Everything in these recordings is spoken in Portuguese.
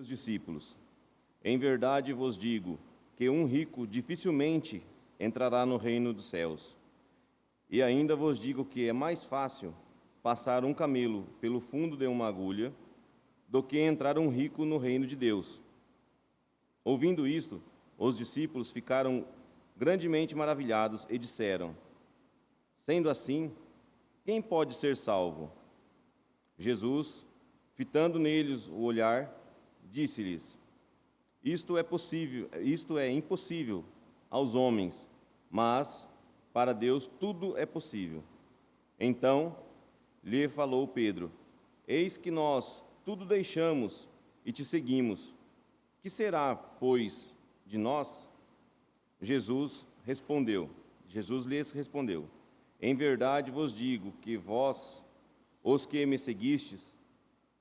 Os discípulos: em verdade vos digo que um rico dificilmente entrará no reino dos céus. E ainda vos digo que é mais fácil passar um camelo pelo fundo de uma agulha do que entrar um rico no reino de Deus. Ouvindo isto, os discípulos ficaram grandemente maravilhados e disseram: sendo assim, quem pode ser salvo? Jesus, fitando neles o olhar, disse-lhes: isto é impossível aos homens, mas para Deus tudo é possível. Então lhe falou Pedro: eis que nós tudo deixamos e te seguimos. Que será, pois, de nós? Jesus lhes respondeu: em verdade vos digo que vós, os que me seguistes,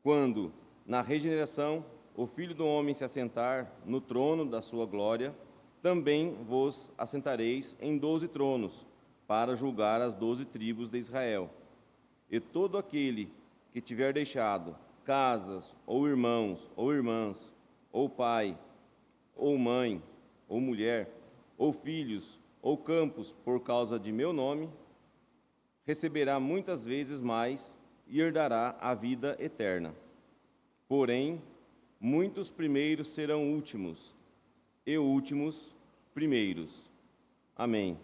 quando, na regeneração, o Filho do Homem se assentar no trono da sua glória, também vos assentareis em 12 tronos, para julgar as 12 tribos de Israel. E todo aquele que tiver deixado casas, ou irmãos, ou irmãs, ou pai, ou mãe, ou mulher, ou filhos, ou campos, por causa de meu nome, receberá muitas vezes mais e herdará a vida eterna. Porém, muitos primeiros serão últimos, e últimos primeiros. Amém.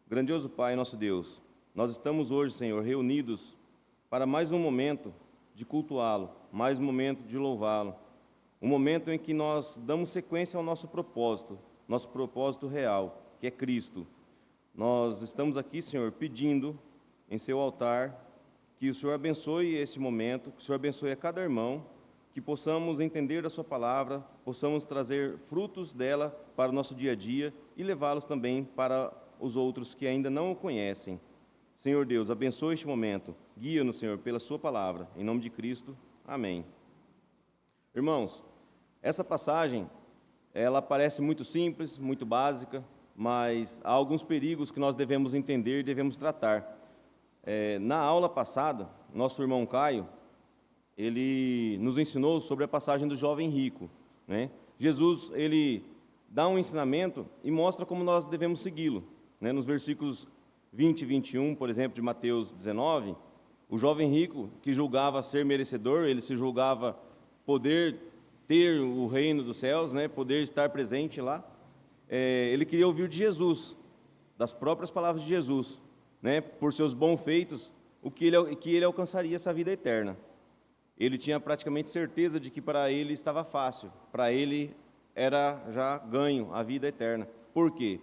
Grandioso Pai, nosso Deus, nós estamos hoje, Senhor, reunidos para mais um momento de cultuá-lo, mais um momento de louvá-lo, um momento em que nós damos sequência ao nosso propósito real, que é Cristo. Nós estamos aqui, Senhor, pedindo em seu altar que o Senhor abençoe esse momento, que o Senhor abençoe a cada irmão, que possamos entender a sua palavra, possamos trazer frutos dela para o nosso dia a dia e levá-los também para os outros que ainda não o conhecem. Senhor Deus, abençoe este momento, guia-nos, Senhor, pela sua palavra, em nome de Cristo, amém. Irmãos, essa passagem, ela parece muito simples, muito básica, mas há alguns perigos que nós devemos entender e devemos tratar. Na aula passada, nosso irmão Caio, ele nos ensinou sobre a passagem do jovem rico, né? Jesus, ele dá um ensinamento e mostra como nós devemos segui-lo, né? Nos versículos 20 e 21, por exemplo, de Mateus 19, o jovem rico que julgava ser merecedor, ele se julgava poder ter o reino dos céus, né? Poder estar presente lá, ele queria ouvir de Jesus, das próprias palavras de Jesus, né? Por seus bons feitos, que ele alcançaria essa vida eterna. Ele tinha praticamente certeza de que para ele estava fácil, para ele era já ganho a vida eterna. Por quê?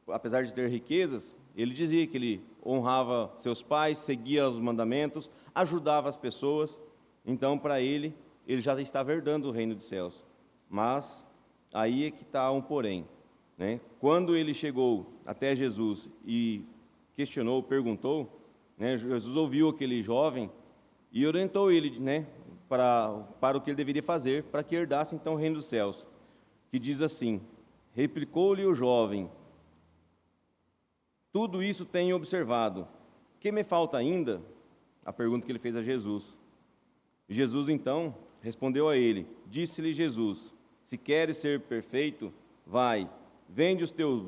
Apesar de ter riquezas, ele dizia que ele honrava seus pais, seguia os mandamentos, ajudava as pessoas. Então, para ele já estava herdando o reino dos céus. Mas aí é que está um porém, né? Quando ele chegou até Jesus e questionou, perguntou, né, Jesus ouviu aquele jovem e orientou ele, né, para o que ele deveria fazer para que herdasse então o reino dos céus, que diz assim: replicou-lhe o jovem: tudo isso tenho observado, que me falta ainda? A pergunta que ele fez a Jesus. Jesus então respondeu a ele, disse-lhe Jesus: se queres ser perfeito, vai, vende os teus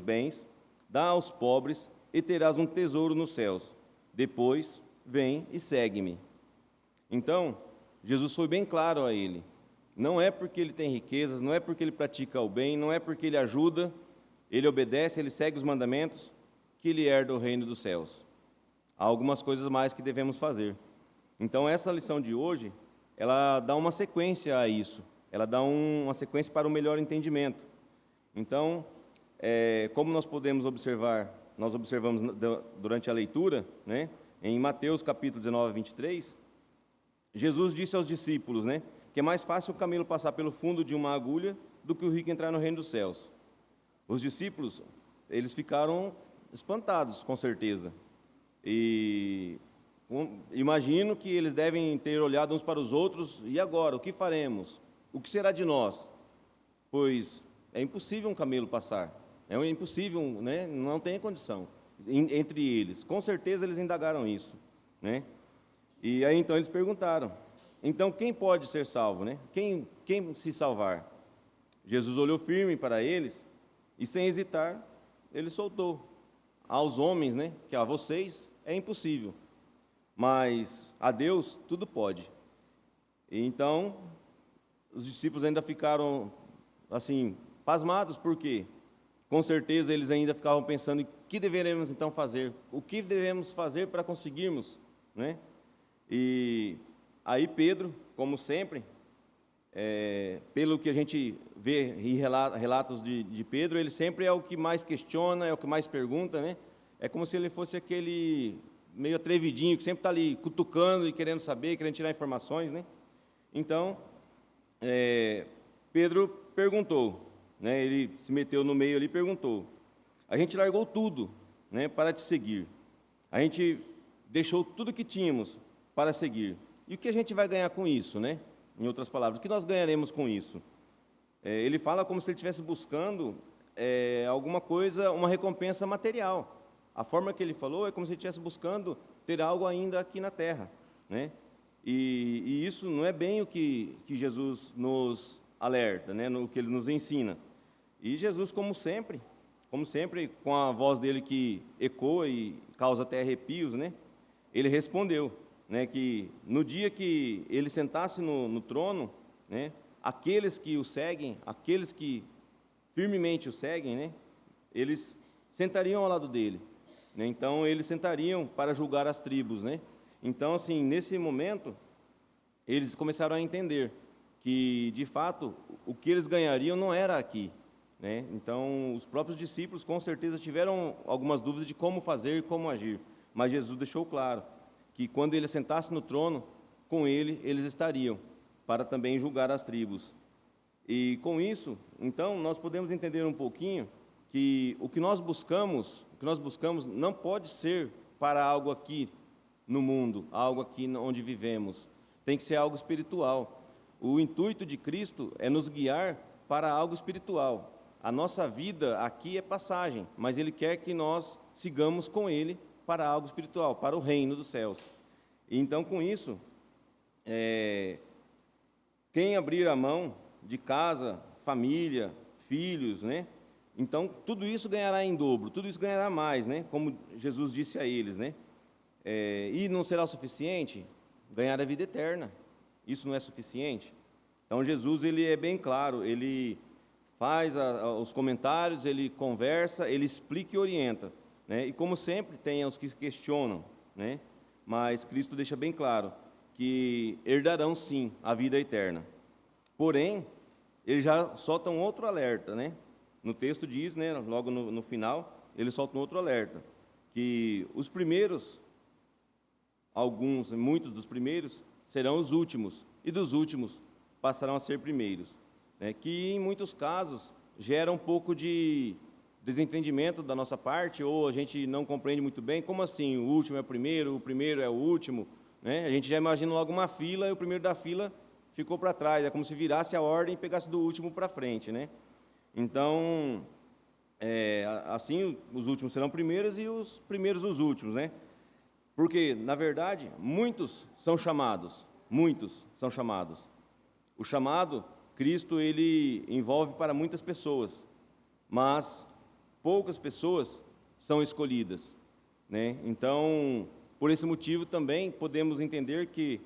bens, dá aos pobres e terás um tesouro nos céus. Depois, vem e segue-me. Então, Jesus foi bem claro a ele. Não é porque ele tem riquezas, não é porque ele pratica o bem, não é porque ele ajuda, ele obedece, ele segue os mandamentos, que ele herda o reino dos céus. Há algumas coisas mais que devemos fazer. Então, essa lição de hoje, ela dá uma sequência a isso. Ela dá uma sequência para o melhor entendimento. Então, como nós podemos observar, nós observamos durante a leitura, né, em Mateus capítulo 19, 23, Jesus disse aos discípulos, né, que é mais fácil o camelo passar pelo fundo de uma agulha do que o rico entrar no reino dos céus. Os discípulos, eles ficaram espantados, com certeza. E imagino que eles devem ter olhado uns para os outros, e agora, o que faremos? O que será de nós? Pois é impossível um camelo passar, é impossível, né? Não tem condição entre eles. Com certeza eles indagaram isso, né? E aí então eles perguntaram: Então, quem pode ser salvo, né? Quem se salvar? Jesus olhou firme para eles e, sem hesitar, ele soltou aos homens, né? Que a vocês é impossível, mas a Deus tudo pode. E então, os discípulos ainda ficaram, assim, pasmados, porque com certeza eles ainda ficavam pensando em que deveremos então fazer, o que devemos fazer para conseguirmos, né? E aí Pedro, como sempre, pelo que a gente vê em relatos de Pedro, ele sempre é o que mais questiona, é o que mais pergunta, né? É como se ele fosse aquele meio atrevidinho, que sempre está ali cutucando e querendo saber, querendo tirar informações, né? Então, Pedro perguntou, né? Ele se meteu no meio ali e perguntou: a gente largou tudo, né, para te seguir. A gente deixou tudo que tínhamos para seguir. E o que a gente vai ganhar com isso, né? Em outras palavras, o que nós ganharemos com isso? Ele fala como se ele estivesse buscando alguma coisa, uma recompensa material. A forma que ele falou é como se ele estivesse buscando ter algo ainda aqui na terra, né? E isso não é bem o que Jesus nos alerta, né? No que ele nos ensina. E Jesus, como sempre, com a voz dele que ecoa e causa até arrepios, né? Ele respondeu, né, que no dia que ele sentasse no trono, né, aqueles que o seguem, aqueles que firmemente o seguem, né, eles sentariam ao lado dele, né? Então eles sentariam para julgar as tribos, né? Então, assim, nesse momento eles começaram a entender que de fato o que eles ganhariam não era aqui, né? Então os próprios discípulos com certeza tiveram algumas dúvidas de como fazer, como agir, mas Jesus deixou claro que quando ele sentasse no trono, com ele eles estariam, para também julgar as tribos. E com isso, então, nós podemos entender um pouquinho que o que nós buscamos não pode ser para algo aqui no mundo, algo aqui onde vivemos. Tem que ser algo espiritual. O intuito de Cristo é nos guiar para algo espiritual. A nossa vida aqui é passagem, mas Ele quer que nós sigamos com Ele para algo espiritual, para o reino dos céus. E então, com isso, quem abrir a mão de casa, família, filhos, né? Então, tudo isso ganhará em dobro, tudo isso ganhará mais, né? Como Jesus disse a eles, né? E não será o suficiente? Ganhar a vida eterna. Isso não é suficiente? Então, Jesus, ele é bem claro, ele faz os comentários, ele conversa, ele explica e orienta, né? E como sempre, tem os que questionam, né? Mas Cristo deixa bem claro que herdarão sim a vida eterna. Porém, ele já solta um outro alerta, né? No texto diz, né, logo no final, ele solta um outro alerta, que os primeiros, muitos dos primeiros, serão os últimos, e dos últimos passarão a ser primeiros, né? Que em muitos casos gera um pouco de desentendimento da nossa parte, ou a gente não compreende muito bem, como assim, o último é o primeiro é o último, né? A gente já imagina logo uma fila, e o primeiro da fila ficou para trás, é como se virasse a ordem e pegasse do último para frente, né? Então, assim, os últimos serão primeiros e os primeiros os últimos, né? Porque, na verdade, muitos são chamados. O chamado, Cristo, ele envolve para muitas pessoas, mas poucas pessoas são escolhidas, né? Então, por esse motivo também podemos entender que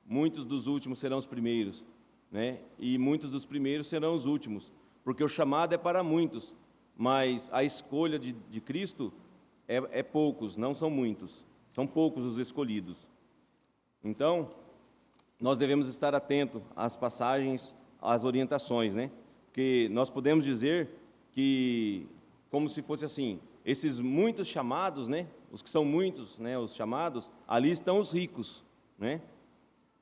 muitos dos últimos serão os primeiros, né? E muitos dos primeiros serão os últimos, porque o chamado é para muitos, mas a escolha de Cristo é poucos, não são muitos, são poucos os escolhidos. Então, nós devemos estar atentos às passagens, às orientações, né? Porque nós podemos dizer que, como se fosse assim, esses muitos chamados, né? Os que são muitos, né? Os chamados, ali estão os ricos, né?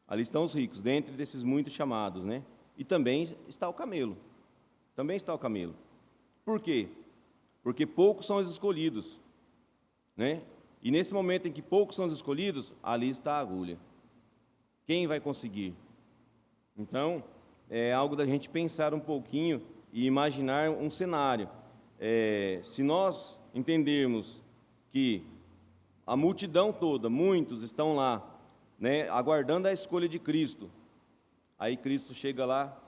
Ali estão os ricos, dentre desses muitos chamados, né? E também está o camelo. Também está o camelo. Por quê? Porque poucos são os escolhidos, né? E nesse momento em que poucos são os escolhidos, ali está a agulha. Quem vai conseguir? Então, é algo da gente pensar um pouquinho e imaginar um cenário. Se nós entendermos que a multidão toda, muitos estão lá né, aguardando a escolha de Cristo. Aí Cristo chega lá,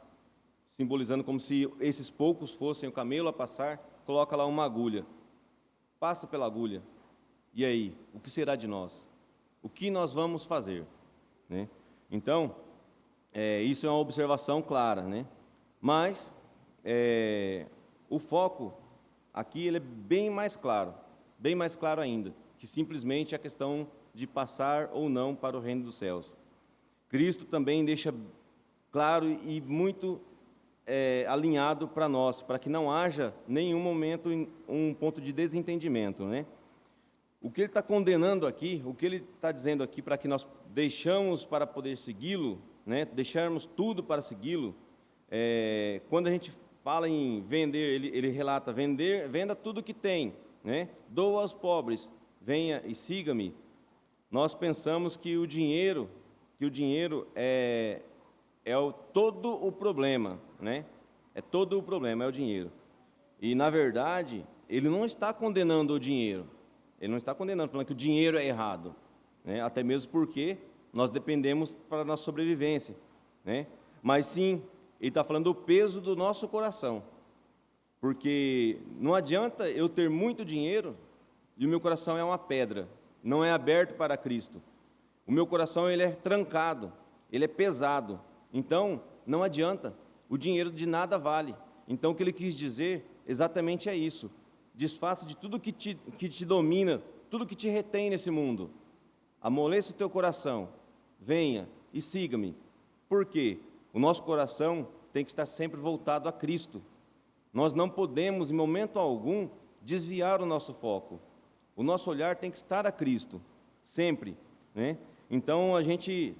simbolizando como se esses poucos fossem o camelo a passar, coloca lá uma agulha. Passa pela agulha. E aí, o que será de nós? O que nós vamos fazer? Né? Então, isso é uma observação clara, né? Mas o foco aqui ele é bem mais claro ainda, que simplesmente a questão de passar ou não para o reino dos céus. Cristo também deixa claro e muito alinhado para nós, para que não haja nenhum momento um ponto de desentendimento, né? O que ele está condenando aqui, o que ele está dizendo aqui para que nós deixamos para poder segui-lo, né? Deixarmos tudo para segui-lo, quando a gente fala em vender, ele relata, venda tudo que tem, né? Doa aos pobres, venha e siga-me. Nós pensamos que o dinheiro é todo o problema, né? É todo o problema, é o dinheiro. E, na verdade, ele não está condenando o dinheiro. Ele não está condenando, falando que o dinheiro é errado, né? Até mesmo porque nós dependemos para a nossa sobrevivência, né? Mas sim, ele está falando do peso do nosso coração. Porque não adianta eu ter muito dinheiro e o meu coração é uma pedra, não é aberto para Cristo. O meu coração ele é trancado, ele é pesado. Então, não adianta, o dinheiro de nada vale. Então, o que ele quis dizer exatamente é isso. Desfaça de tudo que te domina, tudo que te retém nesse mundo. Amoleça o teu coração, venha e siga-me. Por quê? O nosso coração tem que estar sempre voltado a Cristo. Nós não podemos, em momento algum, desviar o nosso foco. O nosso olhar tem que estar a Cristo, sempre, né? Então, a gente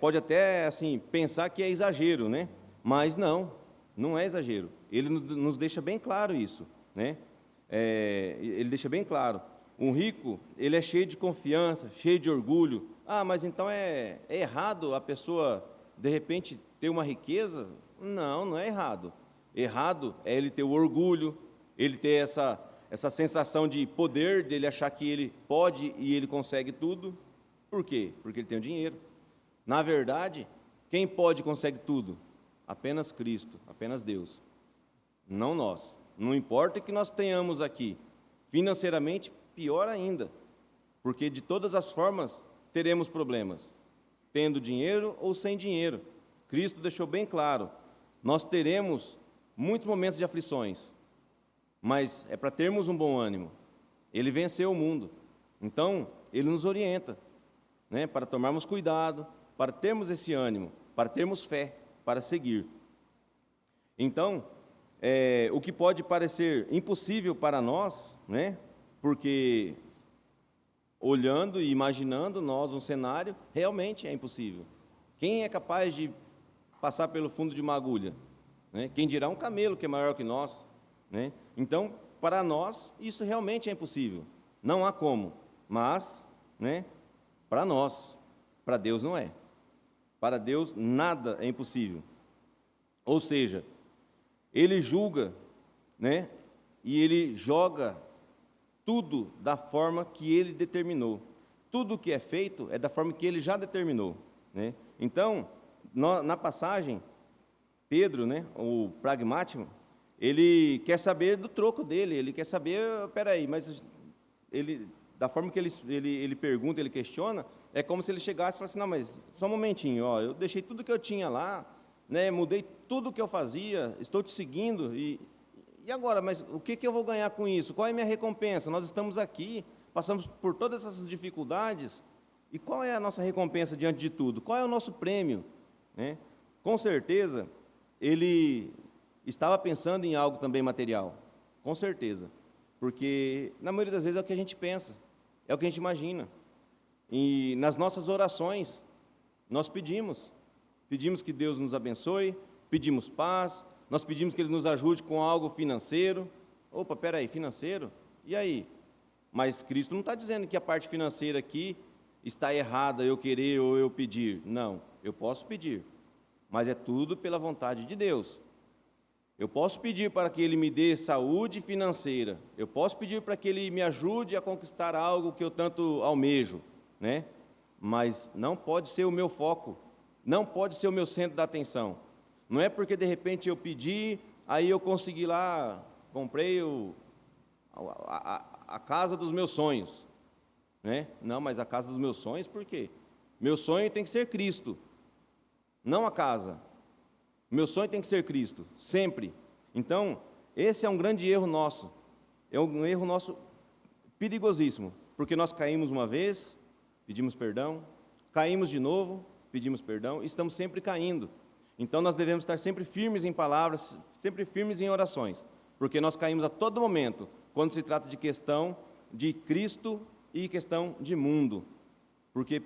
pode até assim, pensar que é exagero, né? Mas não é exagero. Ele nos deixa bem claro isso, né? Ele deixa bem claro. Um rico, ele é cheio de confiança, cheio de orgulho. Ah, mas então é errado a pessoa, de repente, ter uma riqueza? Não é errado. Errado é ele ter o orgulho, ele ter essa sensação de poder, dele achar que ele pode e ele consegue tudo. Por quê? Porque ele tem o dinheiro. Na verdade, quem pode e consegue tudo? Apenas Cristo, apenas Deus. Não nós. Não importa o que nós tenhamos aqui. Financeiramente, pior ainda. Porque de todas as formas, teremos problemas. Tendo dinheiro ou sem dinheiro. Cristo deixou bem claro. Nós teremos muitos momentos de aflições. Mas é para termos um bom ânimo. Ele venceu o mundo. Então, ele nos orienta, né, para tomarmos cuidado, para termos esse ânimo, para termos fé, para seguir. Então, o que pode parecer impossível para nós, né, porque olhando e imaginando nós um cenário, realmente é impossível. Quem é capaz de passar pelo fundo de uma agulha? Né? Quem dirá um camelo que é maior que nós? Né? Então, para nós, isso realmente é impossível. Não há como, mas, né, para nós, para Deus não é. Para Deus nada é impossível. Ou seja, Ele julga, né, e Ele joga tudo da forma que Ele determinou. Tudo que é feito é da forma que Ele já determinou, né? Então, na passagem, Pedro, né, o pragmático, ele quer saber do troco dele, ele quer saber, peraí, mas ele, da forma que ele pergunta, ele questiona, é como se ele chegasse e falasse, não, mas só um momentinho, ó, eu deixei tudo que eu tinha lá, né, mudei tudo que eu fazia, estou te seguindo, e agora, mas o que eu vou ganhar com isso? Qual é a minha recompensa? Nós estamos aqui, passamos por todas essas dificuldades, e qual é a nossa recompensa diante de tudo? Qual é o nosso prêmio? Né? Com certeza, ele estava pensando em algo também material, com certeza, porque na maioria das vezes é o que a gente pensa, é o que a gente imagina, e nas nossas orações, nós pedimos que Deus nos abençoe, pedimos paz, nós pedimos que Ele nos ajude com algo financeiro. Opa, peraí, financeiro? E aí? Mas Cristo não está dizendo que a parte financeira aqui está errada, eu querer ou eu pedir. Não, eu posso pedir, mas é tudo pela vontade de Deus. Eu posso pedir para que Ele me dê saúde financeira, eu posso pedir para que Ele me ajude a conquistar algo que eu tanto almejo, né? mas não pode ser o meu foco, não pode ser o meu centro da atenção. Não é porque de repente eu pedi, aí eu consegui lá, comprei a casa dos meus sonhos, né? Não, mas a casa dos meus sonhos, por quê? Meu sonho tem que ser Cristo, não a casa. Meu sonho tem que ser Cristo, sempre. Então, esse é um grande erro nosso, é um erro nosso perigosíssimo, porque nós caímos uma vez, pedimos perdão, caímos de novo, pedimos perdão, e estamos sempre caindo. Então nós devemos estar sempre firmes em palavras, sempre firmes em orações, porque nós caímos a todo momento, quando se trata de questão de Cristo e questão de mundo, porque,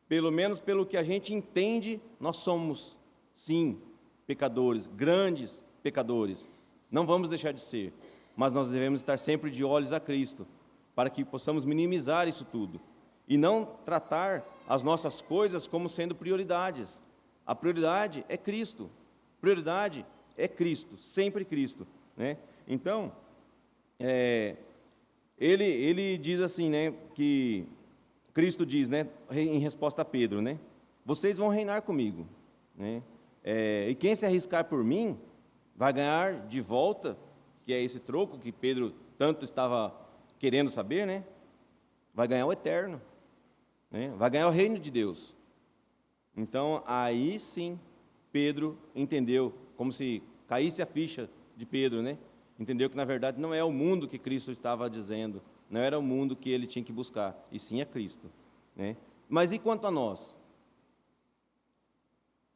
pelo menos pelo que a gente entende, nós somos, sim, pecadores, grandes pecadores, não vamos deixar de ser, mas nós devemos estar sempre de olhos a Cristo, para que possamos minimizar isso tudo, e não tratar as nossas coisas como sendo prioridades. A prioridade é Cristo, prioridade é Cristo, sempre Cristo, né? Então, ele diz assim, né, que Cristo diz, né, em resposta a Pedro, né, vocês vão reinar comigo, né, e quem se arriscar por mim vai ganhar de volta, que é esse troco que Pedro tanto estava querendo saber, né, vai ganhar o eterno, né, vai ganhar o reino de Deus. Então, aí sim, Pedro entendeu, como se caísse a ficha de Pedro, né? Entendeu que, na verdade, não é o mundo que Cristo estava dizendo, não era o mundo que ele tinha que buscar, e sim a Cristo, né? Mas e quanto a nós?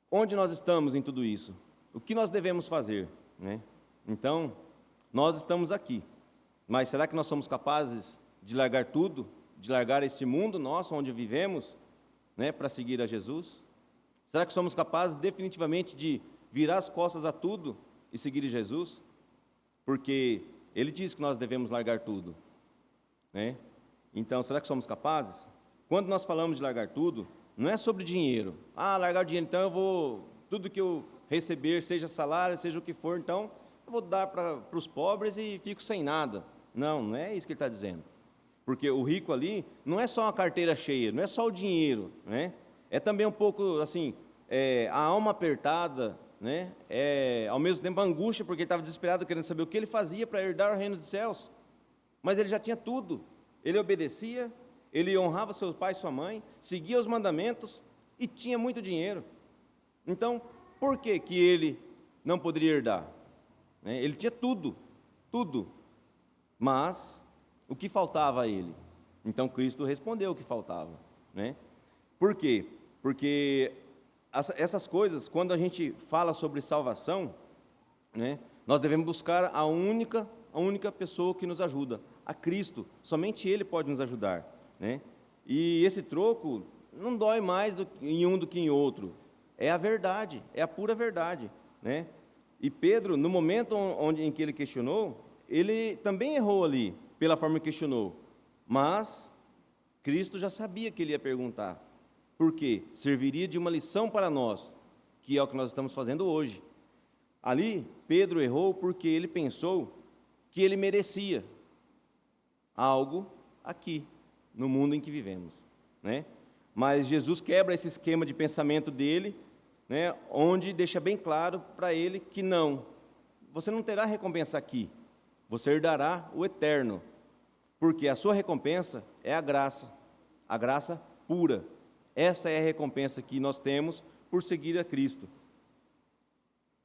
Onde nós estamos em tudo isso? O que nós devemos fazer, né? Então, nós estamos aqui, mas será que nós somos capazes de largar tudo, de largar esse mundo nosso, onde vivemos, né, para seguir a Jesus? Será que somos capazes definitivamente de virar as costas a tudo e seguir Jesus? Porque Ele diz que nós devemos largar tudo, né? Então, será que somos capazes? Quando nós falamos de largar tudo, não é sobre dinheiro. Ah, largar o dinheiro, então eu vou, tudo que eu receber, seja salário, seja o que for, então eu vou dar para os pobres e fico sem nada. Não, não é isso que ele está dizendo. Porque o rico ali não é só uma carteira cheia, não é só o dinheiro, né? É também um pouco assim, a alma apertada, né? Ao mesmo tempo a angústia, porque ele estava desesperado, querendo saber o que ele fazia para herdar o reino dos céus. Mas ele já tinha tudo. Ele obedecia, ele honrava seu pai e sua mãe, seguia os mandamentos e tinha muito dinheiro. Então, por que que ele não poderia herdar? Né? Ele tinha tudo, tudo. Mas o que faltava a ele? Então Cristo respondeu o que faltava, né? Por quê? Porque essas coisas, quando a gente fala sobre salvação, né, nós devemos buscar a única pessoa que nos ajuda, a Cristo. Somente Ele pode nos ajudar, né? E esse troco não dói mais em um do que em outro. É a verdade, é a pura verdade, né? E Pedro, no momento em que ele questionou, ele também errou ali, pela forma que questionou. Mas Cristo já sabia que ele ia perguntar. Por quê? Serviria de uma lição para nós, que é o que nós estamos fazendo hoje. Ali, Pedro errou porque ele pensou que ele merecia algo aqui, no mundo em que vivemos, né? Mas Jesus quebra esse esquema de pensamento dele, né, onde deixa bem claro para ele que não, você não terá recompensa aqui, você herdará o eterno, porque a sua recompensa é a graça pura. Essa é a recompensa que nós temos por seguir a Cristo.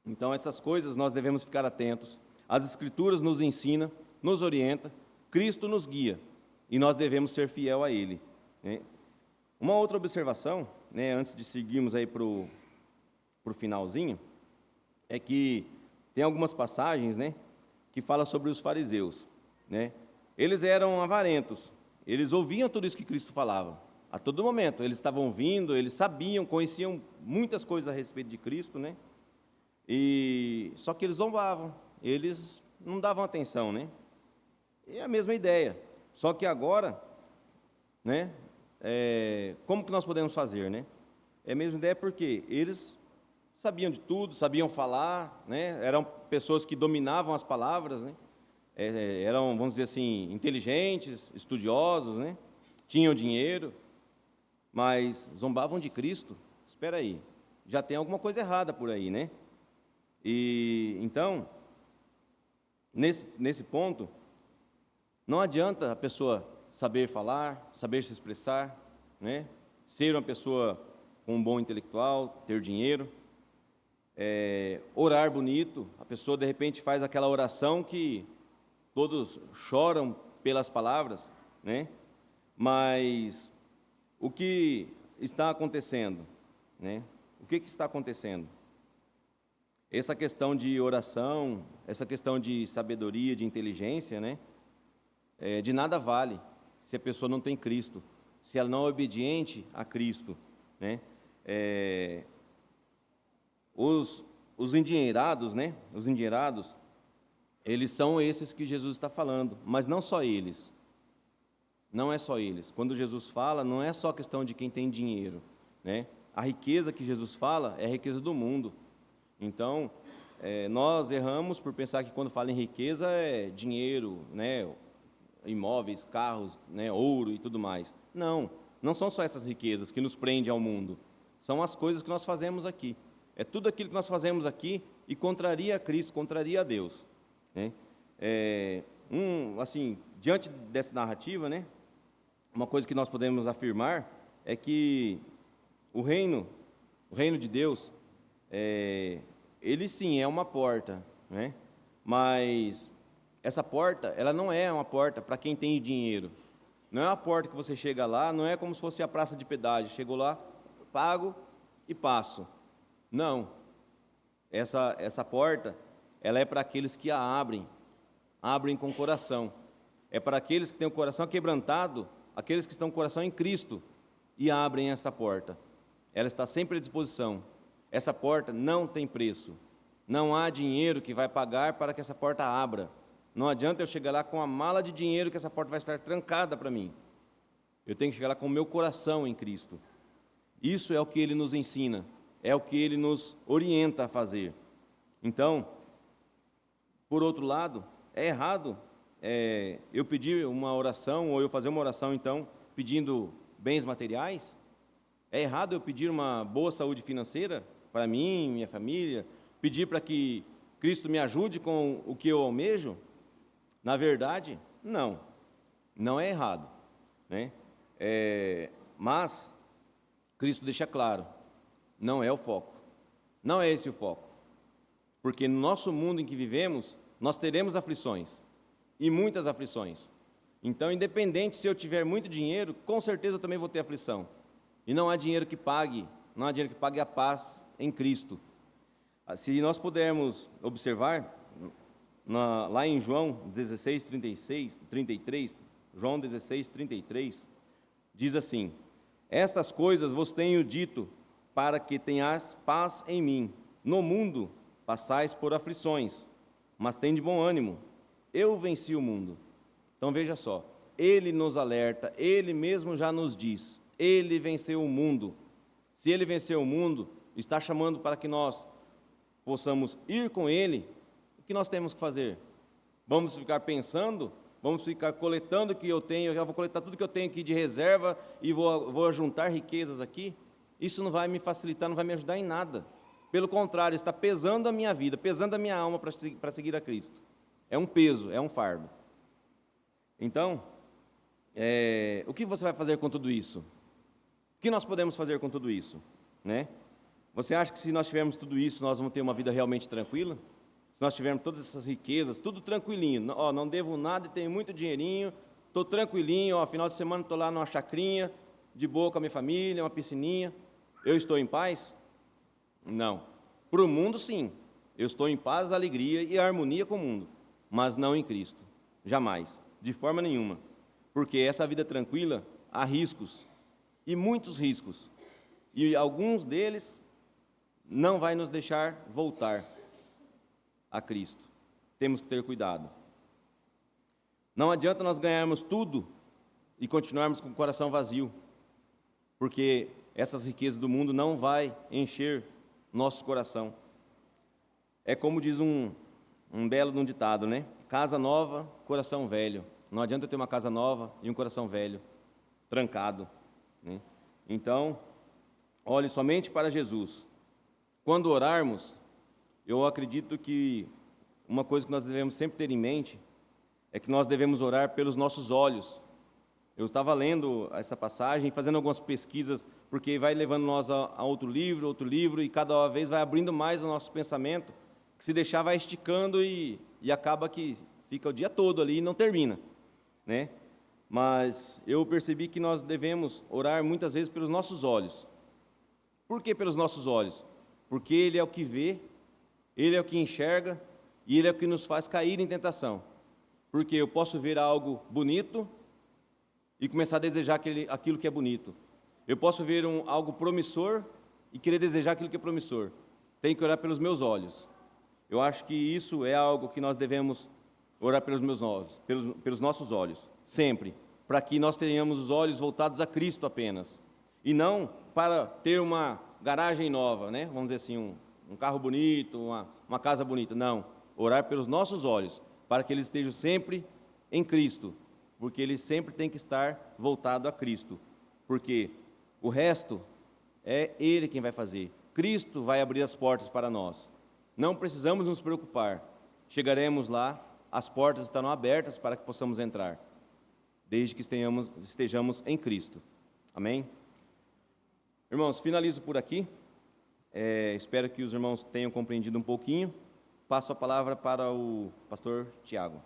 Então, essas coisas nós devemos ficar atentos. As Escrituras nos ensinam, nos orientam, Cristo nos guia, e nós devemos ser fiel a Ele, né? Uma outra observação, né, antes de seguirmos aí para o finalzinho, é que tem algumas passagens, né, que falam sobre os fariseus, né? Eles eram avarentos, eles ouviam tudo isso que Cristo falava, a todo momento, eles estavam ouvindo, eles sabiam, conheciam muitas coisas a respeito de Cristo, né? Só que eles zombavam, eles não davam atenção, né? E é a mesma ideia, só que agora, né, como que nós podemos fazer, né? É a mesma ideia porque eles sabiam de tudo, sabiam falar, né? Eram pessoas que dominavam as palavras, né? Eram, vamos dizer assim, inteligentes, estudiosos, né? Tinham dinheiro, mas zombavam de Cristo. Espera aí, já tem alguma coisa errada por aí, né? E então, nesse ponto, não adianta a pessoa saber falar, saber se expressar, né? Ser uma pessoa com um bom intelectual, ter dinheiro, orar bonito. A pessoa de repente faz aquela oração que todos choram pelas palavras, né? Mas o que está acontecendo, né? O que está acontecendo? Essa questão de oração, essa questão de sabedoria, de inteligência, né? De nada vale se a pessoa não tem Cristo, se ela não é obediente a Cristo, né? Os endinheirados, né? Os endinheirados, eles são esses que Jesus está falando, mas não só eles. Não é só eles. Quando Jesus fala, não é só questão de quem tem dinheiro, né? A riqueza que Jesus fala é a riqueza do mundo. Então, nós erramos por pensar que quando fala em riqueza é dinheiro, né? Imóveis, carros, né? Ouro e tudo mais. Não são só essas riquezas que nos prendem ao mundo. São as coisas que nós fazemos aqui. É tudo aquilo que nós fazemos aqui e contraria a Cristo, contraria a Deus, né? Assim, diante dessa narrativa, né? Uma coisa que nós podemos afirmar é que o reino de Deus, ele sim é uma porta, né? Mas essa porta, ela não é uma porta para quem tem dinheiro. Não é uma porta que você chega lá, não é como se fosse a praça de pedágio. Chego lá, pago e passo. Não. Essa porta, ela é para aqueles que a abrem com o coração. É para aqueles que têm o coração quebrantado, aqueles que estão com o coração em Cristo e abrem esta porta. Ela está sempre à disposição. Essa porta não tem preço. Não há dinheiro que vai pagar para que essa porta abra. Não adianta eu chegar lá com a mala de dinheiro que essa porta vai estar trancada para mim. Eu tenho que chegar lá com o meu coração em Cristo. Isso é o que Ele nos ensina, é o que Ele nos orienta a fazer. Então, por outro lado, é errado eu pedir uma oração, ou eu fazer uma oração, então, pedindo bens materiais? É errado eu pedir uma boa saúde financeira para mim, minha família? Pedir para que Cristo me ajude com o que eu almejo? Na verdade, não é errado, né? Mas Cristo deixa claro, não é o foco, não é esse o foco, porque no nosso mundo em que vivemos, nós teremos aflições, e muitas aflições. Então, independente se eu tiver muito dinheiro, com certeza eu também vou ter aflição, e não há dinheiro que pague a paz em Cristo. Se nós pudermos observar, lá em João 16, 33, João 16, 33, diz assim: estas coisas vos tenho dito, para que tenhais paz em mim. No mundo passais por aflições, mas tende bom ânimo, eu venci o mundo. Então veja só, Ele nos alerta, Ele mesmo já nos diz, Ele venceu o mundo. Se Ele venceu o mundo, está chamando para que nós possamos ir com Ele. O que nós temos que fazer? Vamos ficar pensando? Vamos ficar coletando o que eu tenho? Eu já vou coletar tudo que eu tenho aqui de reserva e vou juntar riquezas aqui? Isso não vai me facilitar, não vai me ajudar em nada. Pelo contrário, está pesando a minha vida, pesando a minha alma para seguir a Cristo. É um peso, é um fardo. Então, o que você vai fazer com tudo isso? O que nós podemos fazer com tudo isso, né? Você acha que se nós tivermos tudo isso, nós vamos ter uma vida realmente tranquila? Se nós tivermos todas essas riquezas, tudo tranquilinho, não devo nada e tenho muito dinheirinho, estou tranquilinho, final de semana estou lá numa chacrinha, de boa com a minha família, uma piscininha, eu estou em paz? Não. Para o mundo, sim. Eu estou em paz, alegria e harmonia com o mundo, mas não em Cristo. Jamais. De forma nenhuma. Porque essa vida tranquila, há riscos, e muitos riscos. E alguns deles não vai nos deixar voltar a Cristo. Temos que ter cuidado. Não adianta nós ganharmos tudo e continuarmos com o coração vazio, porque essas riquezas do mundo não vai encher nosso coração. É como diz um belo ditado, né? Casa nova, coração velho. Não adianta eu ter uma casa nova e um coração velho, trancado, né? Então, olhe somente para Jesus. Quando orarmos, eu acredito que uma coisa que nós devemos sempre ter em mente é que nós devemos orar pelos nossos olhos. Eu estava lendo essa passagem, fazendo algumas pesquisas, porque vai levando nós a outro livro, e cada vez vai abrindo mais o nosso pensamento, que se deixar vai esticando e acaba que fica o dia todo ali e não termina, né? Mas eu percebi que nós devemos orar muitas vezes pelos nossos olhos. Por que pelos nossos olhos? Porque Ele é o que vê, Ele é o que enxerga e Ele é o que nos faz cair em tentação. Porque eu posso ver algo bonito e começar a desejar aquilo que é bonito. Eu posso ver algo promissor e querer desejar aquilo que é promissor. Tenho que orar pelos meus olhos. Eu acho que isso é algo que nós devemos orar pelos meus olhos, pelos nossos olhos, sempre, para que nós tenhamos os olhos voltados a Cristo apenas, e não para ter uma garagem nova, né? Vamos dizer assim, um carro bonito, uma casa bonita. Não, orar pelos nossos olhos, para que eles estejam sempre em Cristo, porque ele sempre tem que estar voltado a Cristo, porque o resto é Ele quem vai fazer. Cristo vai abrir as portas para nós. Não precisamos nos preocupar. Chegaremos lá, as portas estarão abertas para que possamos entrar, desde que estejamos em Cristo. Amém? Irmãos, finalizo por aqui. Espero que os irmãos tenham compreendido um pouquinho. Passo a palavra para o pastor Tiago.